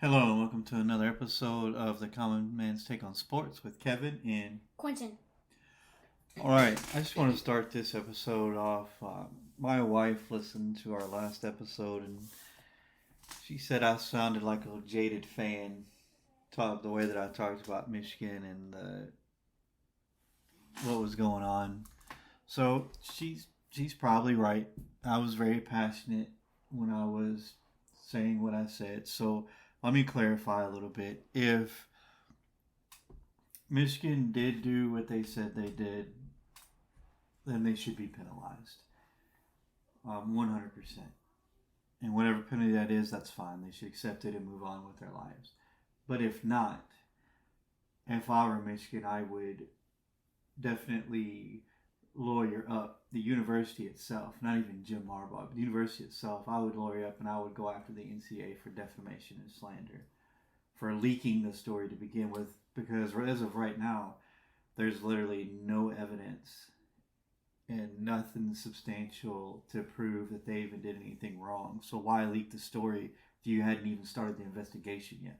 Hello and welcome to another episode of the Common Man's Take on Sports with Kevin and Quentin. all right. I just want to start this episode off. My wife listened to our last episode and she said I sounded like a jaded fan. The way that I talked about Michigan and what was going on. So she's probably right. I was very passionate when I was saying what I said. So let me clarify a little bit. If Michigan did do what they said they did, then they should be penalized. 100%. And whatever penalty that is, that's fine. They should accept it and move on with their lives. But if not, if I were Michigan, I would definitely lawyer up the university itself, not even Jim Harbaugh, but the university itself. I would lawyer up and I would go after the NCAA for defamation and slander, for leaking the story to begin with, because as of right now, there's literally no evidence and nothing substantial to prove that they even did anything wrong. So why leak the story if you hadn't even started the investigation yet?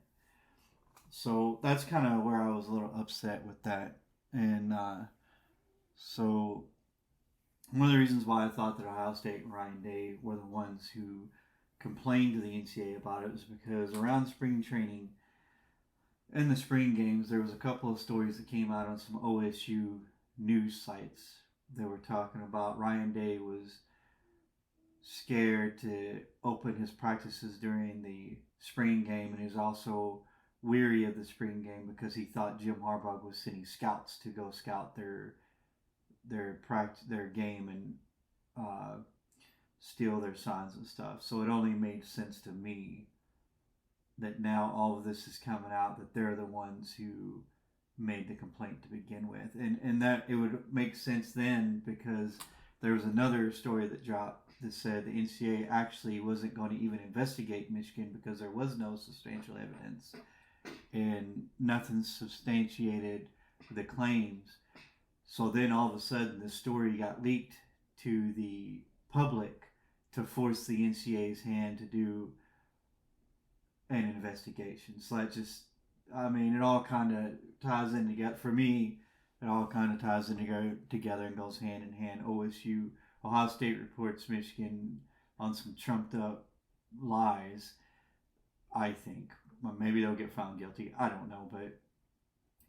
So that's kind of where I was a little upset with that. And so one of the reasons why I thought that Ohio State and Ryan Day were the ones who complained to the NCAA about it was because around spring training in the spring games, there was a couple of stories that came out on some OSU news sites that were talking about Ryan Day was scared to open his practices during the spring game, and he was also weary of the spring game because he thought Jim Harbaugh was sending scouts to go scout their game and steal their signs and stuff. So it only made sense to me that now all of this is coming out that they're the ones who made the complaint to begin with, and that it would make sense then because there was another story that dropped that said the NCAA actually wasn't going to even investigate Michigan because there was no substantial evidence and nothing substantiated the claims. So then all of a sudden the story got leaked to the public to force the NCAA's hand to do an investigation. So that just, I mean, it all kind of ties in together. For me, it all kind of ties in together and goes hand in hand. Ohio State reports Michigan on some trumped up lies, I think. Well, maybe they'll get found guilty. I don't know. But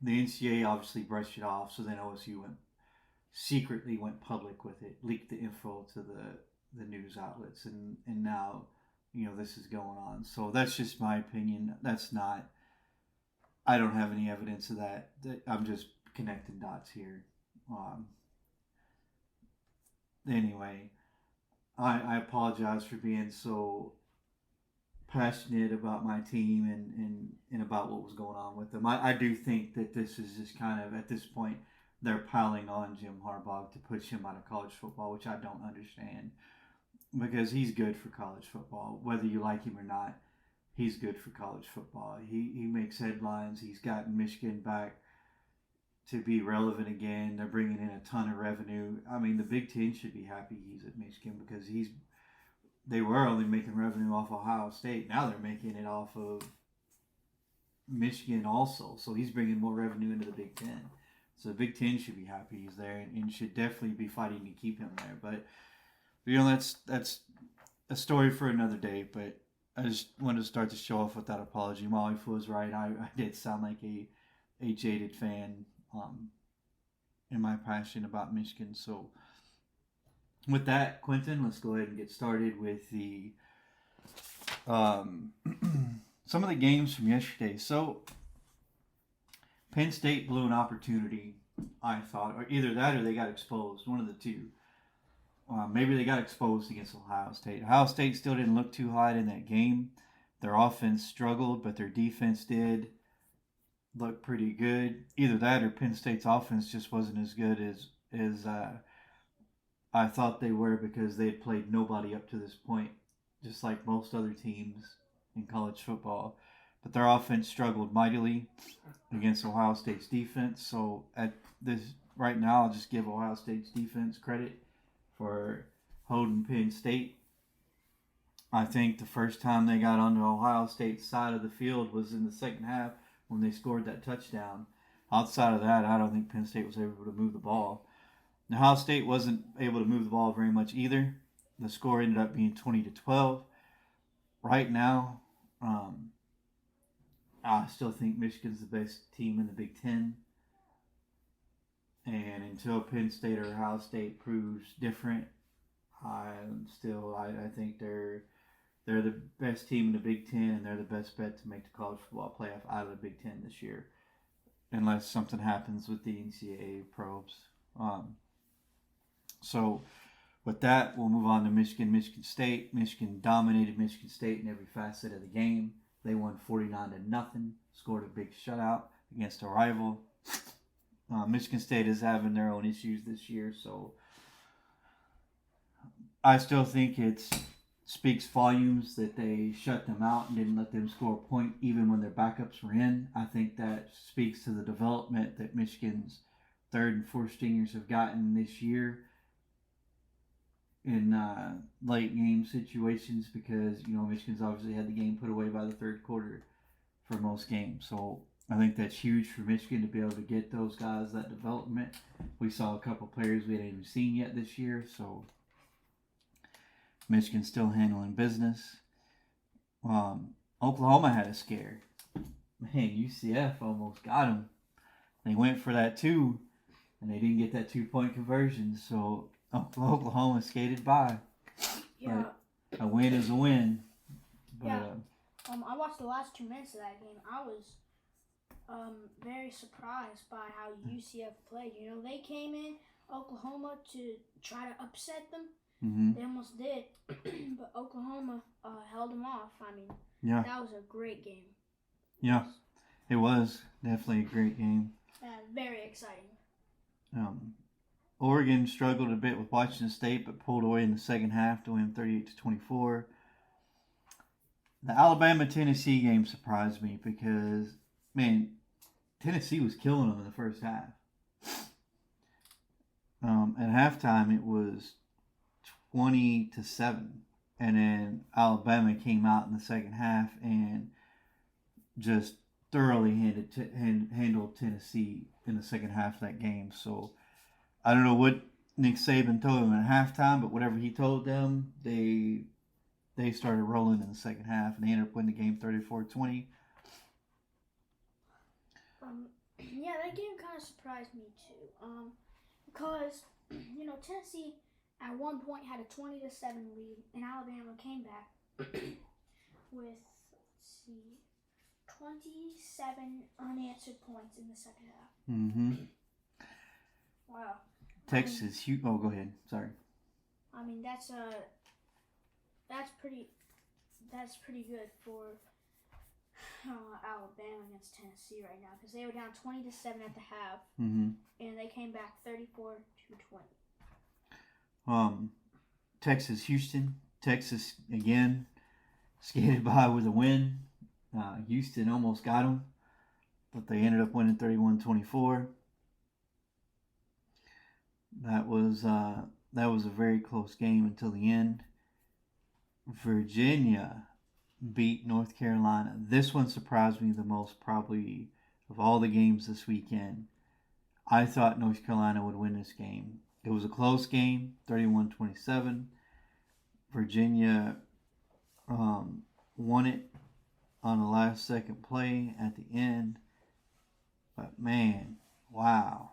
the NCAA obviously brushed it off. So then OSU secretly went public with it, leaked the info to the news outlets. And now, this is going on. So that's just my opinion. That's not, I don't have any evidence of that. I'm just connecting dots here. Anyway, I apologize for being so passionate about my team and about what was going on with them. I do think that this is just kind of, at this point, they're piling on Jim Harbaugh to push him out of college football, which I don't understand because he's good for college football. Whether you like him or not, he's good for college football. He makes headlines. He's gotten Michigan back to be relevant again. They're bringing in a ton of revenue. I mean, the Big Ten should be happy he's at Michigan because they were only making revenue off Ohio State. Now they're making it off of Michigan also. So he's bringing more revenue into the Big Ten. So the Big Ten should be happy he's there and should definitely be fighting to keep him there. But that's a story for another day. But I just wanted to start the show off with that apology. My wife was right. I did sound like a jaded fan in my passion about Michigan. So with that, Quentin, let's go ahead and get started with the some of the games from yesterday. So Penn State blew an opportunity, I thought, or either that or they got exposed. One of the two. Maybe they got exposed against Ohio State. Ohio State still didn't look too hot in that game. Their offense struggled, but their defense did look pretty good. Either that or Penn State's offense just wasn't as good as I thought they were because they had played nobody up to this point, just like most other teams in college football. But their offense struggled mightily against Ohio State's defense. So at this right now, I'll just give Ohio State's defense credit for holding Penn State. I think the first time they got onto Ohio State's side of the field was in the second half when they scored that touchdown. Outside of that, I don't think Penn State was able to move the ball. Ohio State wasn't able to move the ball very much either. The score ended up being 20-12. Right now, I still think Michigan's the best team in the Big Ten. And until Penn State or Ohio State proves different, I think they're the best team in the Big Ten, and they're the best bet to make the college football playoff out of the Big Ten this year, unless something happens with the NCAA probes. So with that, we'll move on to Michigan State. Michigan dominated Michigan State in every facet of the game. They won 49-0, scored a big shutout against a rival. Michigan State is having their own issues this year, so I still think it speaks volumes that they shut them out and didn't let them score a point even when their backups were in. I think that speaks to the development that Michigan's third and fourth stringers have gotten this year in late game situations, because Michigan's obviously had the game put away by the third quarter for most games. So I think that's huge for Michigan to be able to get those guys that development. We saw a couple players we hadn't even seen yet this year, so Michigan's still handling business. Oklahoma had a scare. Man, UCF almost got them. They went for that too, and they didn't get that 2-point conversion, so Oklahoma skated by. Yeah. But a win is a win. But, yeah. I watched the last 2 minutes of that game. I was very surprised by how UCF played. They came in Oklahoma to try to upset them. Mm-hmm. They almost did, but Oklahoma held them off. I mean, that was a great game. Yeah, it was definitely a great game. Very exciting. Oregon struggled a bit with Washington State, but pulled away in the second half to win 38-24. The Alabama-Tennessee game surprised me because, man, Tennessee was killing them in the first half. At halftime, it was 20-7, and then Alabama came out in the second half and just thoroughly handled Tennessee in the second half of that game. So I don't know what Nick Saban told them at halftime, but whatever he told them, they started rolling in the second half, and they ended up winning the game 34-20. Yeah, that game kind of surprised me too, because Tennessee at one point had a 20-7 lead, and Alabama came back with 27 unanswered points in the second half. Mm-hmm. Wow. Texas, oh, go ahead. Sorry. I mean, that's pretty good for Alabama against Tennessee right now, because they were down 20-7 at the half, mm-hmm. and they came back 34-20. Texas, Houston. Texas again skated by with a win. Houston almost got them, but they ended up winning 31-24. That was a very close game until the end. Virginia beat North Carolina. This one surprised me the most, probably, of all the games this weekend. I thought North Carolina would win this game. It was a close game, 31-27. Virginia won it on the last second play at the end. But man, wow.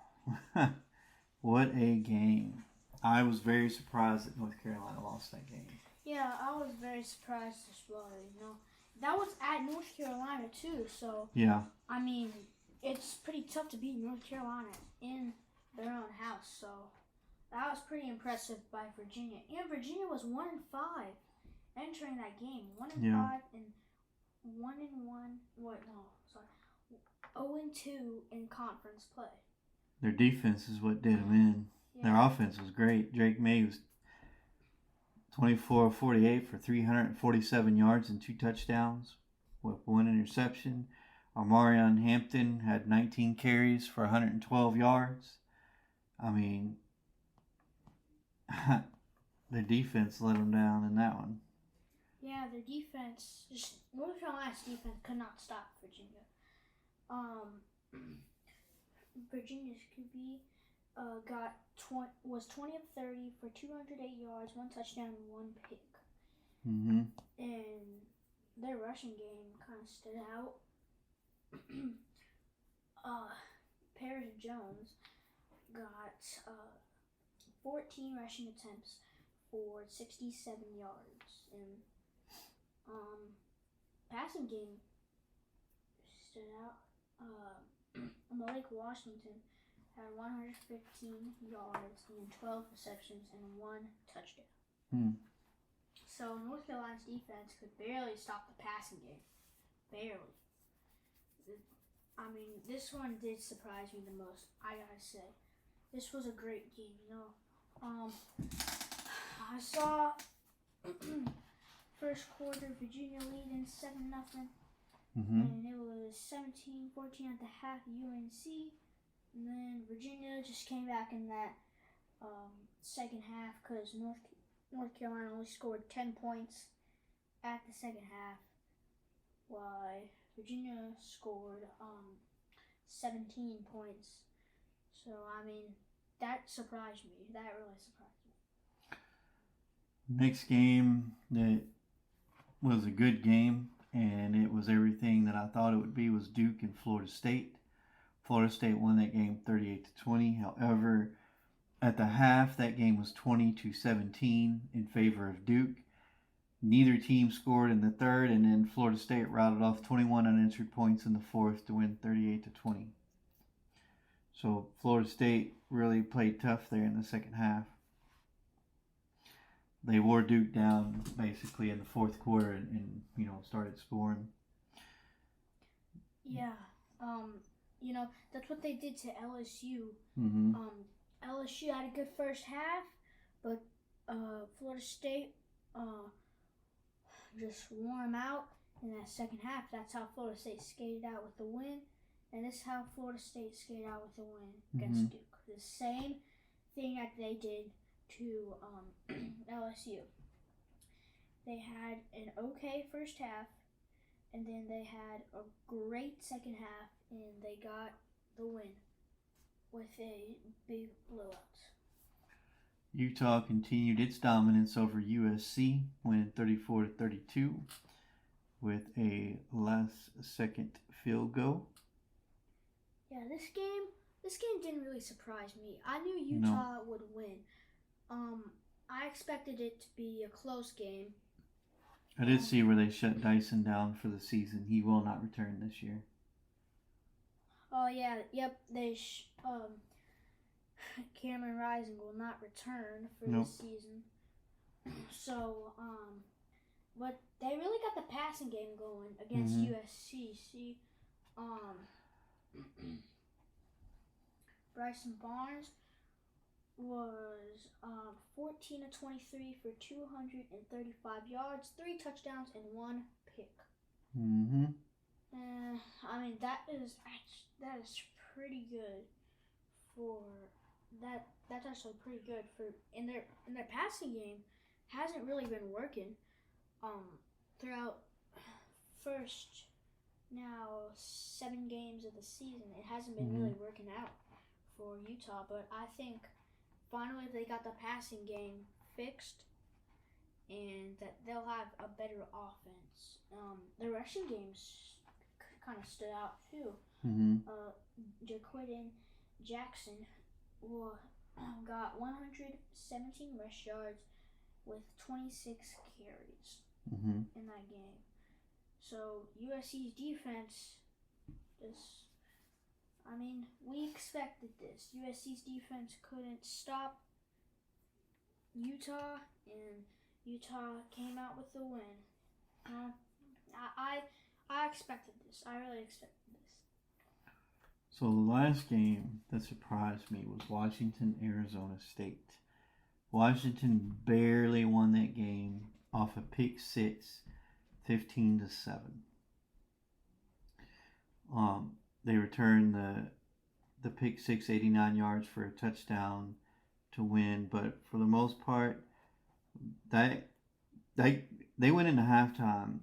What a game. I was very surprised that North Carolina lost that game. Yeah, I was very surprised as well. That was at North Carolina too, so yeah. I mean, it's pretty tough to beat North Carolina in their own house, so that was pretty impressive by Virginia. And Virginia was 1-5 entering that game. 1-5 and 0-2 in conference play. Their defense is what did them in. Yeah. Their offense was great. Drake May was 24-48 for 347 yards and 2 touchdowns with 1 interception. Armarion Hampton had 19 carries for 112 yards. I mean, the defense let them down in that one. Yeah, their defense, just North Carolina's defense could not stop Virginia. Virginia's QB was 20 of 30 for 208 yards, 1 touchdown, and 1 pick. Mm-hmm. And their rushing game kind of stood out. Paris Jones got 14 rushing attempts for 67 yards, and passing game stood out. Malik Washington had 115 yards and 12 receptions and 1 touchdown. So North Carolina's defense could barely stop the passing game. Barely. I mean, this one did surprise me the most, I gotta say. This was a great game, you know. I saw first quarter Virginia leading 7-0. And it was 17-14 at the half UNC. And then Virginia just came back in that second half because North Carolina only scored 10 points at the second half, while Virginia scored 17 points. So, I mean, that surprised me. That really surprised me. Next game that was a good game, and it was everything that I thought it would be, was Duke and Florida State. Florida State won that game 38-20. However, at the half, that game was 20-17 in favor of Duke. Neither team scored in the third, and then Florida State routed off 21 unanswered points in the fourth to win 38-20. So Florida State really played tough there in the second half. They wore Duke down basically in the fourth quarter and started scoring. Yeah. That's what they did to LSU. LSU had a good first half, but Florida State just wore them out in that second half. That's how Florida State skated out with the win, and this is how Florida State skated out with the win against Duke. The same thing that they did to LSU. They had an okay first half, and then they had a great second half, and they got the win with a big blowout. Utah continued its dominance over USC, winning 34-32 with a last-second field goal. Yeah, this game didn't really surprise me. I knew Utah would win. I expected it to be a close game. I did see where they shut Dyson down for the season. He will not return this year. Oh yeah, yep. Cameron Rising will not return for this season. So, but they really got the passing game going against USC. See, Bryson Barnes was 14 of 23 for 235 yards, 3 touchdowns, and 1 pick. I mean that is pretty good for that. That's actually pretty good for in their passing game. Hasn't really been working throughout first now 7 games of the season. It hasn't been really working out for Utah, but I think finally they got the passing game fixed, and that they'll have a better offense. The rushing games kind of stood out too. Jaquidin Jackson got 117 rush yards with 26 carries in that game. So USC's defense we expected this. USC's defense couldn't stop Utah, and Utah came out with the win. I expected this. I really expected this. So the last game that surprised me was Washington-Arizona State. Washington barely won that game off a pick six, 15-7. They returned the pick six, 89 yards for a touchdown to win, but for the most part, that they went into halftime,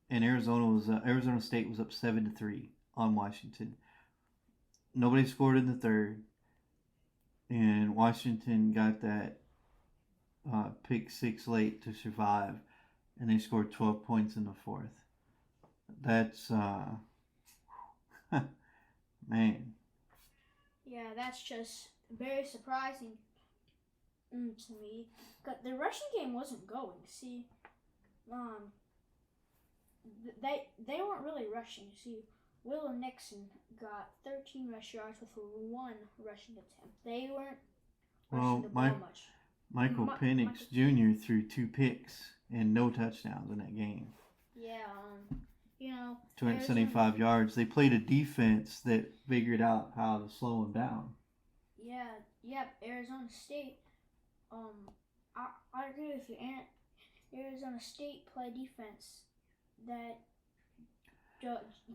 and Arizona State was up 7-3 on Washington. Nobody scored in the third, and Washington got that pick six late to survive, and they scored 12 points in the fourth. That's man. Yeah, that's just very surprising to me. The rushing game wasn't going. See, they weren't really rushing. See, Willow Nixon got 13 rush yards with one rushing attempt. They weren't rushing the ball much. Michael Penix Jr. threw 2 picks and no touchdowns in that game. Yeah, 275 yards. They played a defense that figured out how to slow him down. Yeah, Arizona State. I agree with you. Arizona State played defense that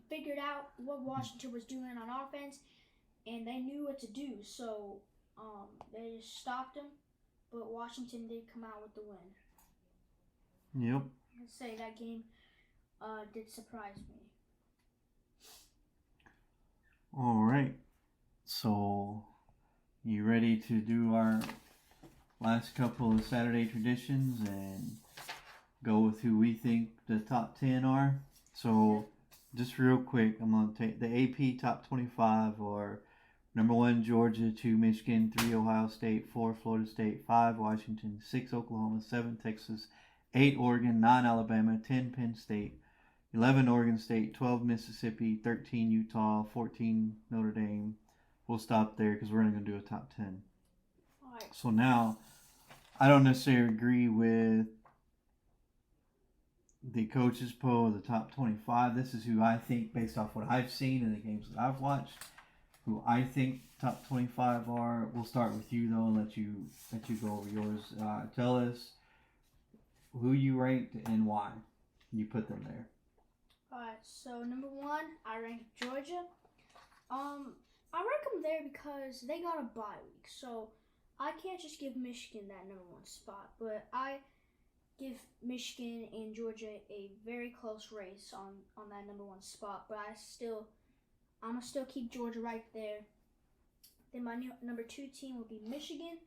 figured out what Washington was doing on offense, and they knew what to do. So they just stopped them, but Washington did come out with the win. Yep. I'd say that game did surprise me. All right. So, you ready to do our last couple of Saturday traditions and go with who we think the top 10 are? So, just real quick, I'm going to take the AP top 25 or number 1 Georgia, 2 Michigan, 3 Ohio State, 4 Florida State, 5 Washington, 6 Oklahoma, 7 Texas, 8 Oregon, 9 Alabama, 10 Penn State, 11 Oregon State, 12 Mississippi, 13 Utah, 14 Notre Dame. We'll stop there because we're only going to do a top 10. All right. So now, I don't necessarily agree with the coaches poll of the top 25. This is who I think, based off what I've seen in the games that I've watched, who I think top 25 are. We'll start with you though and let you go over yours. Tell us who you ranked and why you put them there. Alright, so number 1, I ranked Georgia. I rank them there because they got a bye week, so I can't just give Michigan that number 1 spot, but I give Michigan and Georgia a very close race on that number 1 spot, but I'm gonna still keep Georgia right there. Then my number 2 team will be Michigan.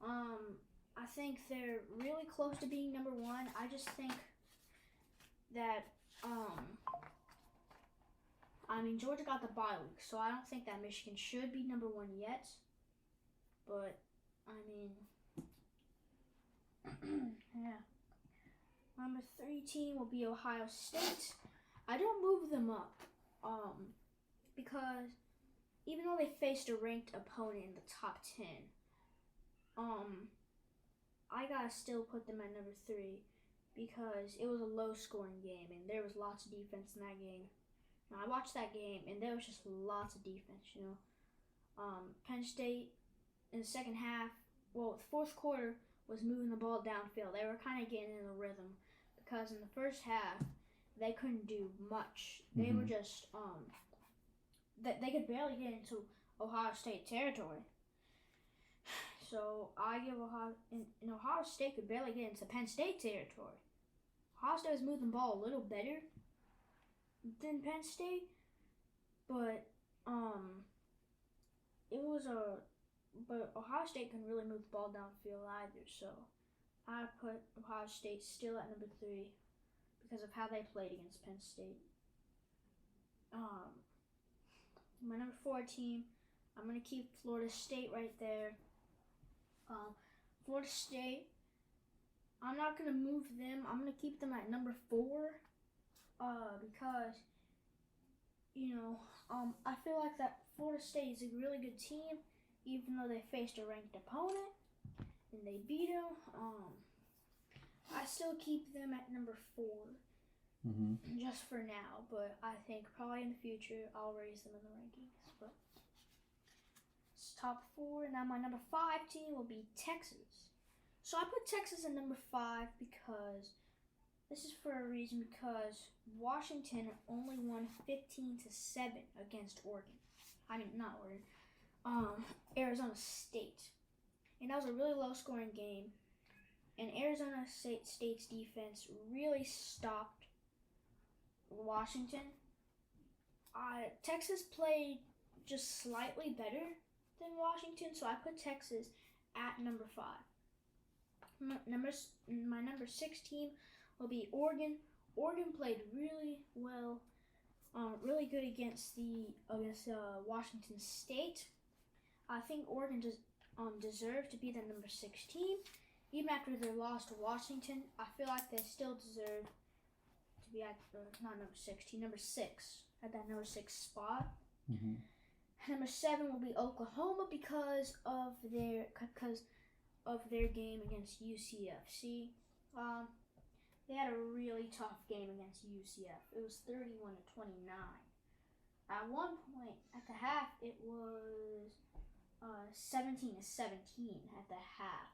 I think they're really close to being number 1. I just think that Georgia got the bye week, so I don't think that Michigan should be number 1 yet. But yeah. Number 3 team will be Ohio State. I don't move them up, because even though they faced a ranked opponent in the top 10, I gotta still put them at number 3 because it was a low-scoring game and there was lots of defense in that game. Now, I watched that game and there was just lots of defense. Penn State in the second half, the fourth quarter was moving the ball downfield. They were kind of getting in a rhythm because in the first half they couldn't do much. They were just they could barely get into Ohio State territory. So I give Ohio State could barely get into Penn State territory. Ohio State was moving the ball a little better than Penn State, but but Ohio State couldn't really move the ball downfield either. So I put Ohio State still at number 3 because of how they played against Penn State. My number 4 team, I'm gonna keep Florida State right there. Florida State, I'm not gonna move them. I'm gonna keep them at number 4, because I feel like that Florida State is a really good team, even though they faced a ranked opponent and they beat them. I still keep them at number 4, just for now. But I think probably in the future I'll raise them in the rankings. But it's top 4. Now my number 5 team will be Texas. So I put Texas at number 5 because this is for a reason. Because Washington only won 15-7 against Oregon. Not Oregon. Arizona State. And that was a really low-scoring game. and Arizona State's defense really stopped Washington. Texas played just slightly better than Washington, so I put Texas at number 5. My number 6 team will be Oregon. Oregon played really well, really good against Washington State. I think Oregon deserved to be the number 6 team. Even after their loss to Washington, I feel like they still deserve to be at not number 16, number 6 at that number 6 spot. Mm-hmm. Number 7 will be Oklahoma because of their game against UCF. They had a really tough game against UCF. It was 31-29. At one point at the half, it was 17-17 at the half.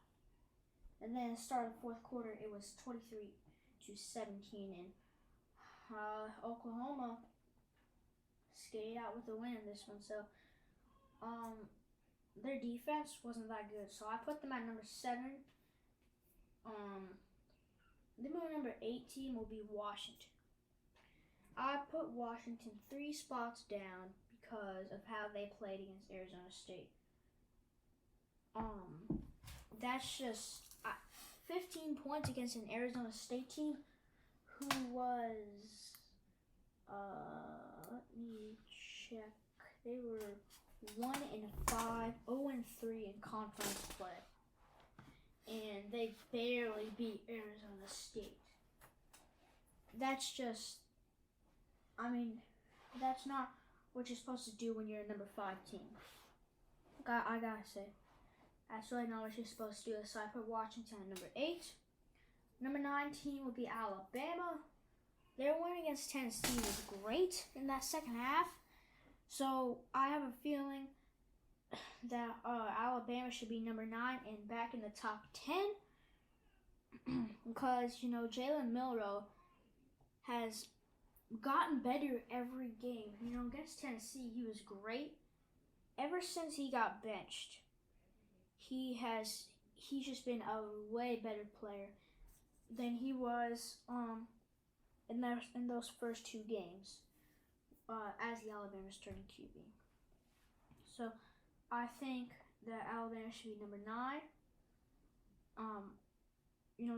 And then at the start of the fourth quarter, it was 23-17, and Oklahoma skated out with the win in this one. So, their defense wasn't that good. So I put them at number 7. Then my number 8 team will be Washington. I put Washington 3 spots down because of how they played against Arizona State. That's just 15 points against an Arizona State team who was, let me check, they were 1-5, 0-3 in conference play. And they barely beat Arizona State. That's just, that's not what you're supposed to do when you're a number 5 team. I gotta say, that's really not what you're supposed to do. So I put Washington at number 8. Number 9 team would be Alabama. Their win against Tennessee was great in that second half. So I have a feeling that Alabama should be number 9 and back in the top 10 because, Jalen Milroe has gotten better every game. Against Tennessee, he was great. Ever since he got benched, he's just been a way better player than he was in those first 2 games as the Alabama starting QB. So I think that Alabama should be number 9.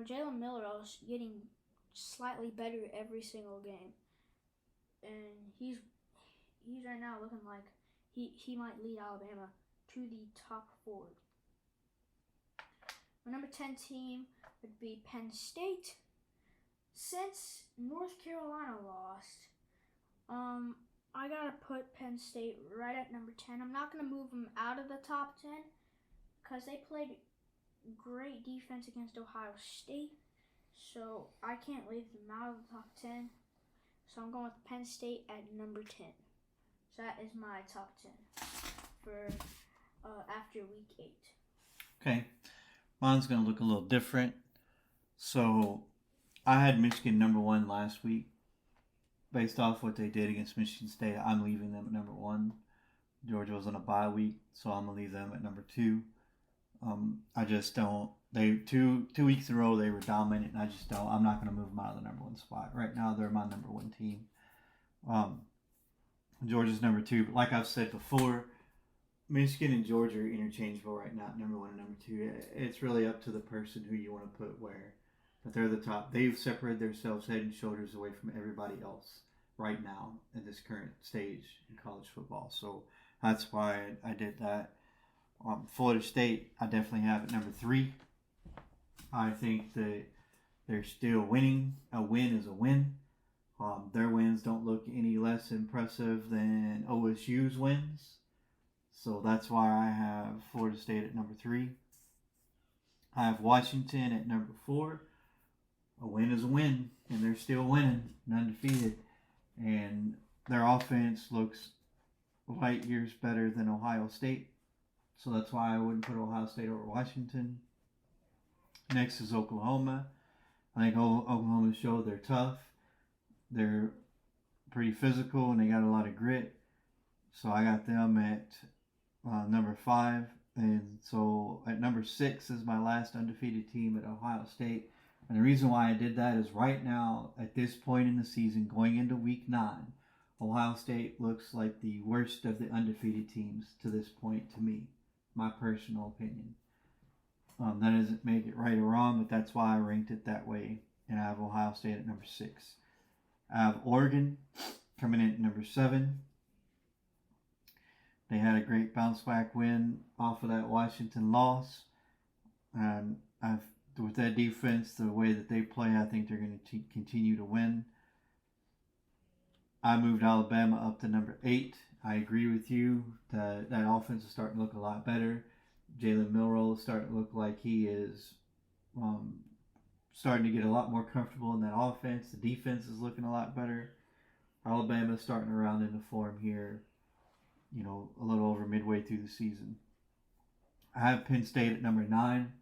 Jalen Milroe's getting slightly better every single game, and he's right now looking like he might lead Alabama to the top 4. My number 10 team would be Penn State. Since North Carolina lost, I gotta put Penn State right at number 10. I'm not gonna move them out of the top 10 because they played great defense against Ohio State. So I can't leave them out of the top 10. So I'm going with Penn State at number 10. So that is my top 10 for after week 8. Okay. Mine's going to look a little different. So I had Michigan number 1 last week. Based off what they did against Michigan State, I'm leaving them at number 1. Georgia was on a bye week, so I'm going to leave them at number 2. I just don't. They 2 weeks in a row they were dominant, and I just don't. I'm not going to move them out of the number 1 spot. Right now they're my number 1 team. Georgia's number 2, but like I've said before, Michigan and Georgia are interchangeable right now, number 1 and number 2. It's really up to the person who you want to put where. But they're the top. They've separated themselves head and shoulders away from everybody else right now in this current stage in college football. So that's why I did that. Florida State, I definitely have at number 3. I think that they're still winning. A win is a win. Their wins don't look any less impressive than OSU's wins. So that's why I have Florida State at number 3. I have Washington at number 4. A win is a win, and they're still winning, undefeated. And their offense looks light years better than Ohio State. So that's why I wouldn't put Ohio State over Washington. Next is Oklahoma. I think Oklahoma showed they're tough. They're pretty physical, and they got a lot of grit. So I got them at number 5. And so at number 6 is my last undefeated team at Ohio State. And the reason why I did that is right now, at this point in the season, going into week 9, Ohio State looks like the worst of the undefeated teams to this point to me. My personal opinion. That doesn't make it right or wrong, but that's why I ranked it that way. And I have Ohio State at number 6. I have Oregon coming in at number 7. They had a great bounce back win off of that Washington loss. And with that defense, the way that they play, I think they're going to continue to win. I moved Alabama up to number 8. I agree with you that offense is starting to look a lot better. Jalen Milroe is starting to look like he is starting to get a lot more comfortable in that offense. The defense is looking a lot better. Alabama is starting to round into form here, a little over midway through the season. I have Penn State at number 9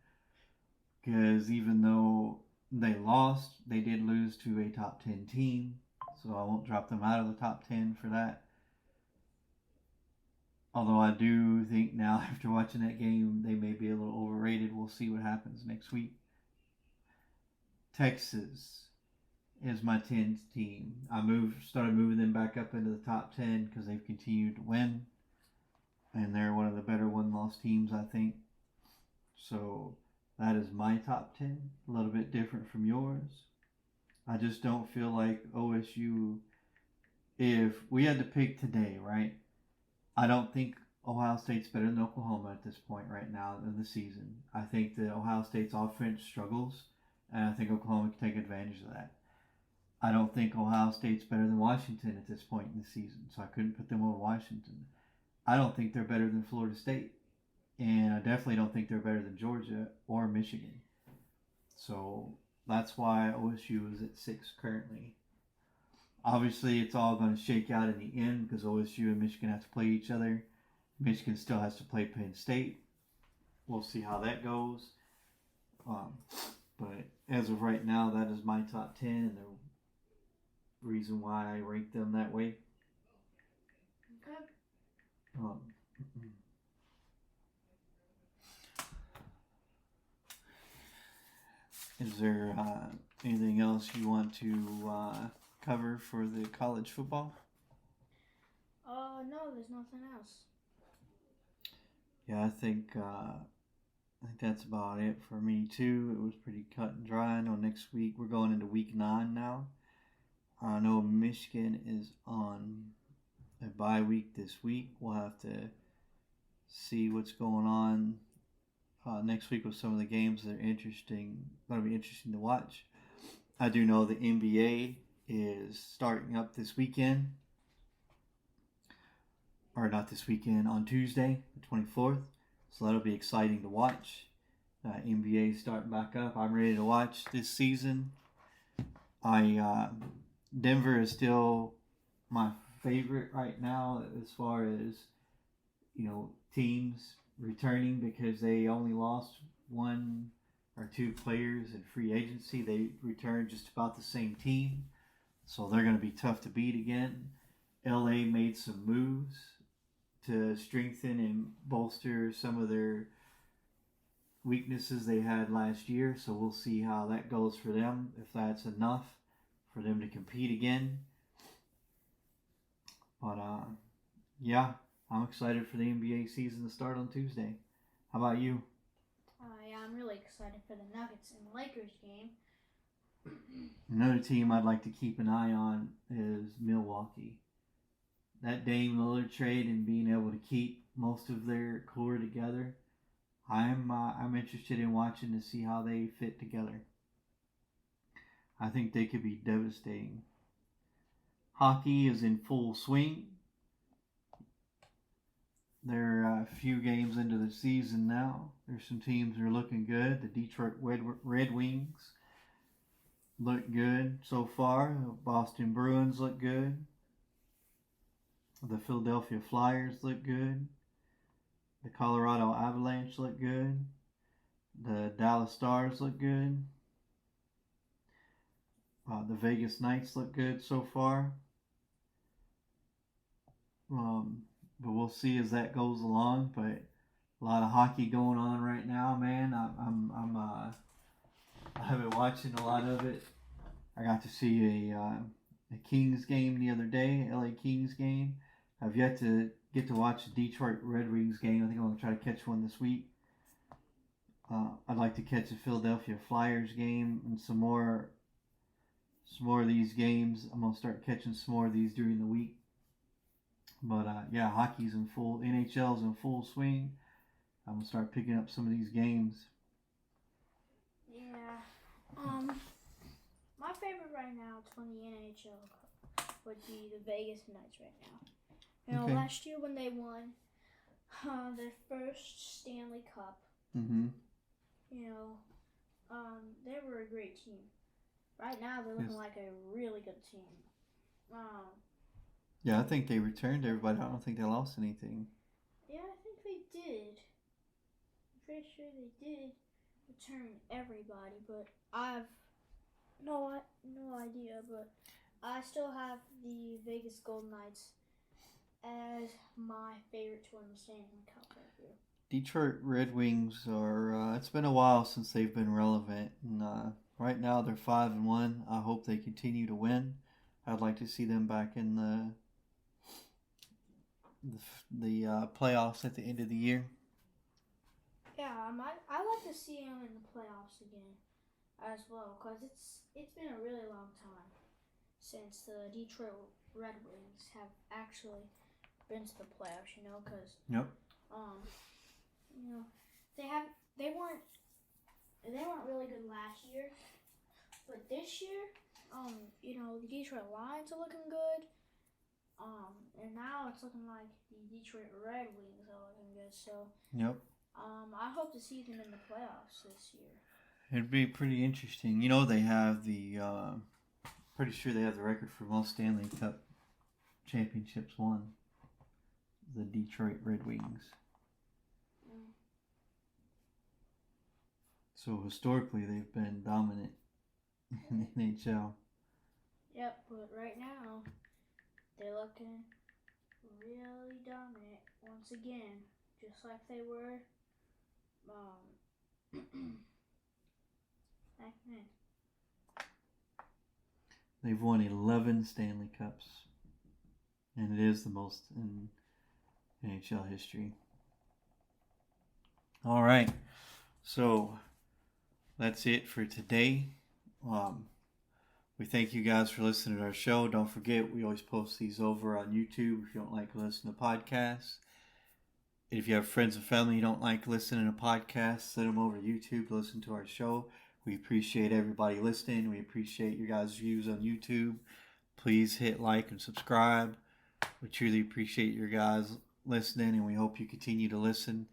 because even though they lost, they did lose to a top 10 team. So I won't drop them out of the top 10 for that. Although I do think now, after watching that game, they may be a little overrated. We'll see what happens next week. Texas is my 10th team. I started moving them back up into the top 10 because they've continued to win. And they're one of the better one-loss teams, I think. So that is my top 10. A little bit different from yours. I just don't feel like OSU, if we had to pick today, right? I don't think Ohio State's better than Oklahoma at this point right now in the season. I think that Ohio State's offense struggles, and I think Oklahoma can take advantage of that. I don't think Ohio State's better than Washington at this point in the season, so I couldn't put them over Washington. I don't think they're better than Florida State, and I definitely don't think they're better than Georgia or Michigan. So that's why OSU is at 6 currently. Obviously, it's all going to shake out in the end because OSU and Michigan have to play each other. Michigan still has to play Penn State. We'll see how that goes. But as of right now, that is my top 10 and the reason why I rank them that way. Okay. Is there anything else you want to cover for the college football? No, there's nothing else. Yeah, I think that's about it for me too. It was pretty cut and dry. I know next week we're going into week 9 now. I know Michigan is on a bye week this week. We'll have to see what's going on next week with some of the games that are going to be interesting to watch. I do know the NBA is starting up this weekend. Or not this weekend, on Tuesday, the 24th. So that'll be exciting to watch. NBA starting back up. I'm ready to watch this season. Denver is still my favorite right now as far as, teams returning because they only lost 1 or 2 players in free agency. They returned just about the same team. So they're going to be tough to beat again. LA made some moves to strengthen and bolster some of their weaknesses they had last year. So we'll see how that goes for them, if that's enough for them to compete again. But yeah, I'm excited for the NBA season to start on Tuesday. How about you? Yeah, I'm really excited for the Nuggets and Lakers game. Another team I'd like to keep an eye on is Milwaukee. That Dame Lillard trade and being able to keep most of their core together, I'm interested in watching to see how they fit together. I think they could be devastating. Hockey is in full swing. They're a few games into the season now. There's some teams that are looking good. The Detroit Red Wings look good so far. The Boston Bruins look good. The Philadelphia Flyers look good. The Colorado Avalanche look good. The Dallas Stars look good. The Vegas Knights look good so far. But we'll see as that goes along. But A lot of hockey going on right now, man. I've been watching a lot of it. I got to see a Kings game the other day, LA Kings game. I've yet to get to watch the Detroit Red Wings game. I think I'm gonna try to catch one this week. I'd like to catch a Philadelphia Flyers game and some more of these games. I'm gonna start catching some more of these during the week. But yeah, hockey's in full. NHL's in full swing. I'm gonna start picking up some of these games. Yeah. My favorite right now from the NHL would be the Vegas Knights right now. You know, Okay. last year when they won their first Stanley Cup, Mm-hmm. you know, they were a great team. Right now, they're looking Yes. like a really good team. Yeah, I think they returned everybody. I don't think they lost anything. Yeah, I think they did. I'm pretty sure they did return everybody, but I've no idea. But I still have the Vegas Golden Knights as my favorite to win the Stanley Cup right here. Detroit Red Wings are. It's been a while since they've been relevant, and right now they're 5-1. I hope they continue to win. I'd like to see them back in the playoffs at the end of the year. Yeah, I like to see them in the playoffs again as well, because it's been a really long time since the Detroit Red Wings have actually been to the playoffs. You know, because Yep. you know, they weren't really good last year, but this year, you know, the Detroit Lions are looking good. And now it's looking like the Detroit Red Wings are looking good. So, Yep. I hope to see them in the playoffs this year. It'd be pretty interesting. You know, they have pretty sure they have the record for most Stanley Cup championships won. The Detroit Red Wings. Mm. So historically, they've been dominant in the NHL. Yep, but right now they're looking really dominant once again, just like they were back then. They've won 11 Stanley Cups, and it is the most in NHL history. All right, so that's it for today. We thank you guys for listening to our show. Don't forget, we always post these over on YouTube if you don't like to listen to podcasts. If you have friends and family you don't like listening to podcasts, send them over to YouTube to listen to our show. We appreciate everybody listening. We appreciate your guys' views on YouTube. Please hit like and subscribe. We truly appreciate your guys listening, and we hope you continue to listen.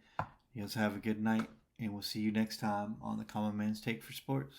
You guys have a good night, and we'll see you next time on the Common Man's Take for Sports.